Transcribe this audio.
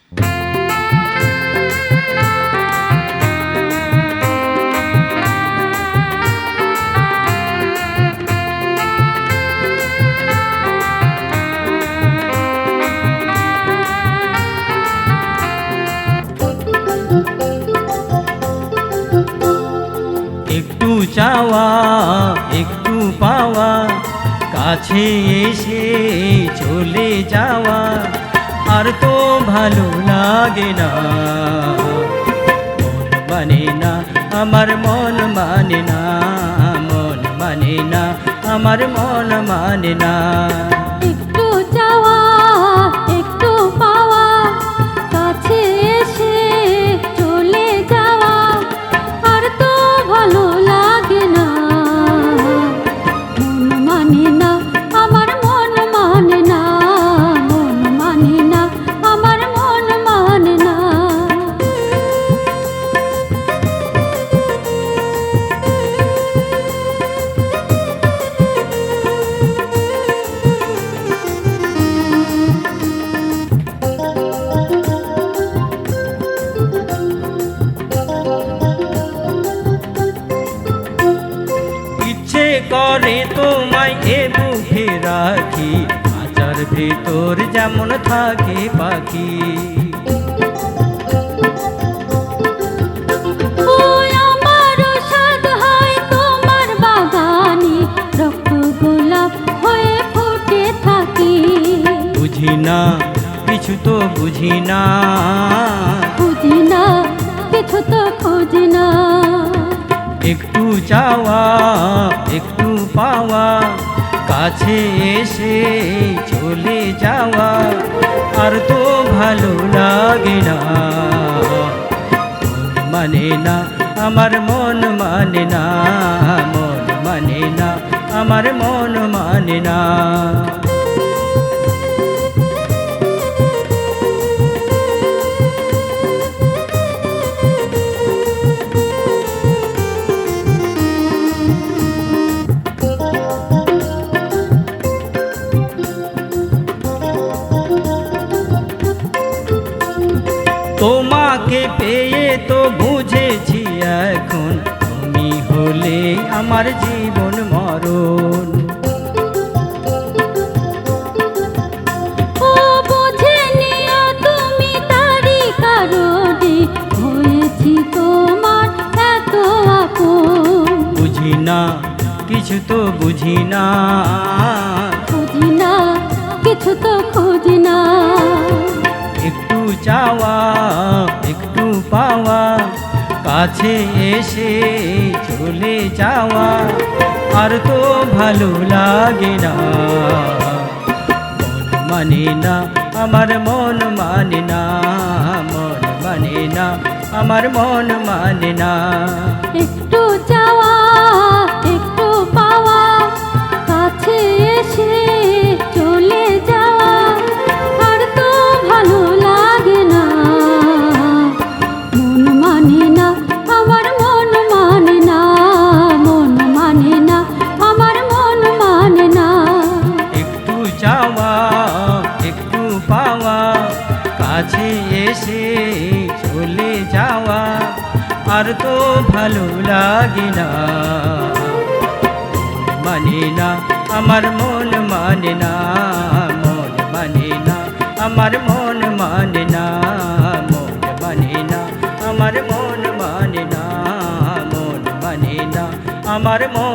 একটু চাওয়া একটু পাওয়া, কাছে এসে চলে যাওয়া, আর তো ভালো লাগে না। মন মানে না, আমার মন মানে না, মন মানে না, আমার মন মানে না। একটু চাওয়া একটু পাওয়া, কাছে এসে চলে যাওয়া, আর তো ভালো লাগে না। মন মানে না, আমার মন মানে না, মন মানে না, আমার মন মানে না। ইচ্ছে করে তোমায় এ বুকে রাখি, খাঁচার ভেতর যেমন থাকে পাখি। ওই আমারও সাধ হয় তোমার বাগানে, রক্ত গোলাপ হয়ে ফুটে থাকি। বুঝি না কিছু তো বুঝি না, খুঁজি না কিছু তো খুঁজি না। একটু চাওয়া একটু পাওয়া, কাছে এসে চলে যাওয়া, আর তো ভালো লাগে না। মন মানে না, আমার মন মানে না, মন মানে না, আমার মন মানে না। তোমাকে পেয়ে তো বুঝেছি এখন, তুমি হলে আমার জীবন মরণ। ও বুঝে নিও তুমি তারই কারণে, হয়েছি তোমার এত আপন। বুঝি না কিছু তো বুঝি না, খুঁজি না কিছু তো খুঁজি না। একটু চাওয়া একটু পাওয়া, কাছে এসে চলে যাওয়া, আর তো ভালো লাগে না। মন মানে না, আমার মন মানে না, মন মানে না, আমার মন মানে না। একটু চাওয়া একটু পাওয়া, কাছে এসে চলে যাওয়া, আর তো ভালো লাগে না। মন মানে না, আমার মন মানে না, মন মানে না, আমার মন মানে না। একটু চাওয়া একটু পাওয়া, কাছে এসে চলে যাওয়া, আর তো ভালো লাগে না। মানে না, আমার মন মানে না, মন মানে না, আমার মন মানে না, মন মানে না, আমার মন মানে না, মন মানে না, আমার মন